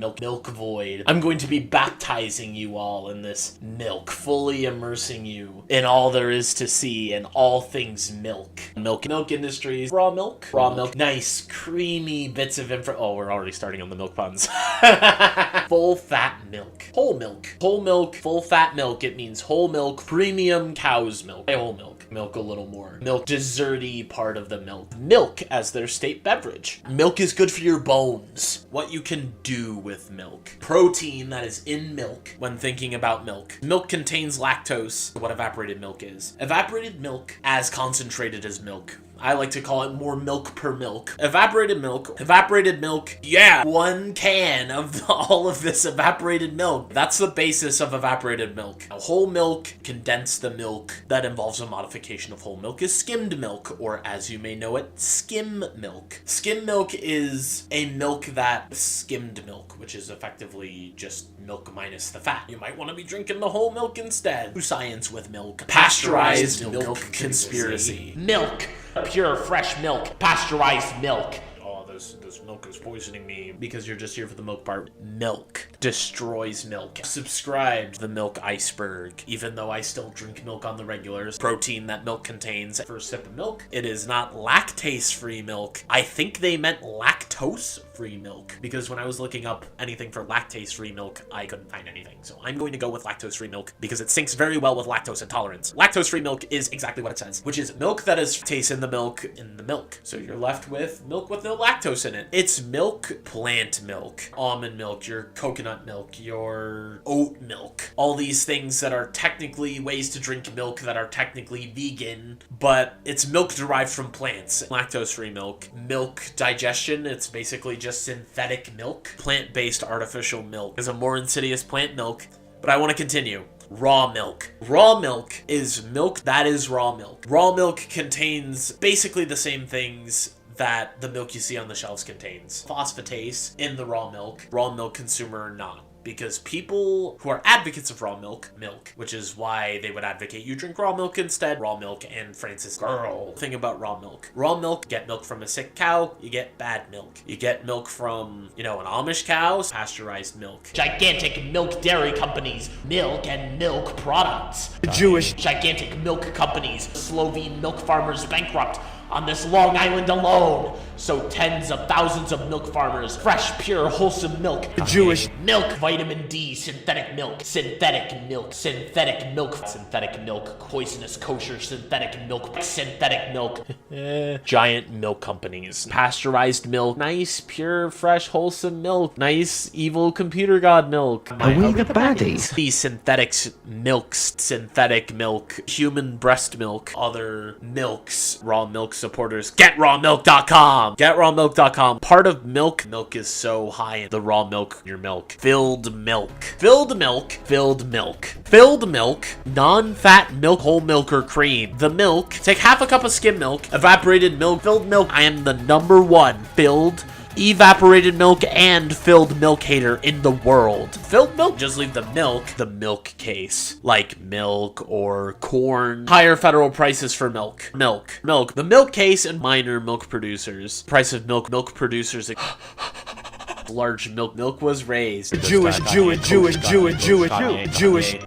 milk void. I'm going to be baptizing you all in this milk, fully immersing you in all there is to see and all things milk. Milk industries, raw milk, nice creamy bits of info. Oh, we're already starting on the milk puns. Full fat milk, whole milk, full fat milk. It means whole milk, premium cow's milk, whole milk a little more. Milk, desserty part of the milk as their state beverage. Milk is good for your bones. What you can do with milk. Protein that is in milk when thinking about milk. Milk contains lactose, what evaporated milk is. Evaporated milk as concentrated as milk. I like to call it more milk per milk. Evaporated milk, yeah, 1 can of all of this evaporated milk. That's the basis of evaporated milk. Now, whole milk, condense the milk that involves a modification of whole milk is skimmed milk, or as you may know it, skim milk. Skim milk is a milk that skimmed milk, which is effectively just milk minus the fat. You might want to be drinking the whole milk instead. Do science with milk. Pasteurized milk conspiracy. Milk. Pure, fresh milk, pasteurized milk. Oh, this milk is poisoning me. Because you're just here for the milk part. Milk destroys milk. Subscribe to the milk iceberg. Even though I still drink milk on the regulars. Protein that milk contains. First sip of milk. It is not lactase-free milk. I think they meant lactose-free milk. Because when I was looking up anything for lactase-free milk, I couldn't find anything. So I'm going to go with lactose-free milk because it syncs very well with lactose intolerance. Lactose-free milk is exactly what it says, which is milk that is taste in the milk. So you're left with milk with no lactose in it. It's milk, plant milk, almond milk, your coconut milk, your oat milk. All these things that are technically ways to drink milk that are technically vegan, but it's milk derived from plants. Lactose-free milk. Milk digestion, it's basically just synthetic milk. Plant-based artificial milk is a more insidious plant milk, but I want to continue. Raw milk. Raw milk is milk that is raw milk. Raw milk contains basically the same things that the milk you see on the shelves contains. Phosphatase in the raw milk consumer or not. Because people who are advocates of raw milk, which is why they would advocate you drink raw milk instead. Raw milk and Francis girl. Thing about raw milk. Raw milk, get milk from a sick cow, you get bad milk. You get milk from, an Amish cow, pasteurized milk. Gigantic milk dairy companies, milk and milk products. Jewish. Gigantic milk companies, Slovene milk farmers bankrupt on this Long Island alone. So tens of thousands of milk farmers, fresh, pure, wholesome milk. Jewish. Milk, vitamin D, synthetic milk, poisonous kosher, synthetic milk. Giant milk companies. Pasteurized milk, nice, pure, fresh, wholesome milk. Nice, evil computer god milk. Are we the baddies? These synthetic milk, human breast milk, other milks, raw milk supporters. GetRawMilk.com. GetRawMilk.com. Part of milk is so high in the raw milk in your milk. Filled milk, non-fat milk, whole milk or cream. The milk, take half a cup of skim milk, evaporated milk, filled milk. I am the #1 filled, evaporated milk, and filled milk hater in the world. Filled milk, just leave the milk case, like milk or corn. Higher federal prices for milk. The milk case and minor milk producers. Price of milk producers. Large milk was raised. Jewish. I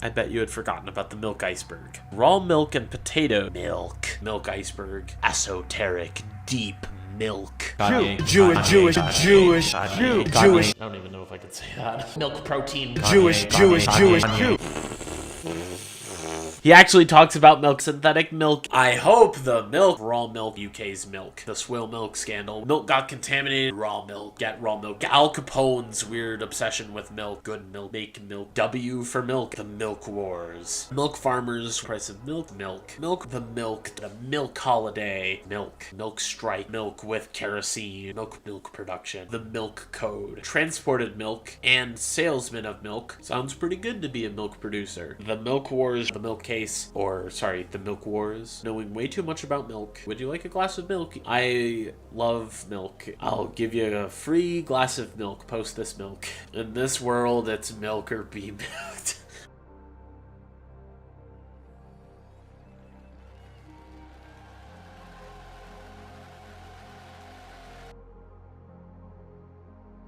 bet you had forgotten about the milk iceberg. Raw milk and potato milk iceberg. Esoteric, deep milk. Jewish. I don't even know if I could say that. Milk protein. Jewish. He actually talks about milk, synthetic milk. I hope the milk, raw milk, UK's milk, the swill milk scandal. Milk got contaminated, raw milk, get raw milk. Al Capone's weird obsession with milk, good milk, make milk. W for milk, the milk wars. Milk farmers, price of milk, the milk holiday, milk strike, milk with kerosene, milk production, the milk code, transported milk, and salesman of milk. Sounds pretty good to be a milk producer. The milk wars, the milk case, the milk wars. Knowing way too much about milk. Would you like a glass of milk? I love milk. I'll give you a free glass of milk. Post this milk. In this world, it's milk or be milked.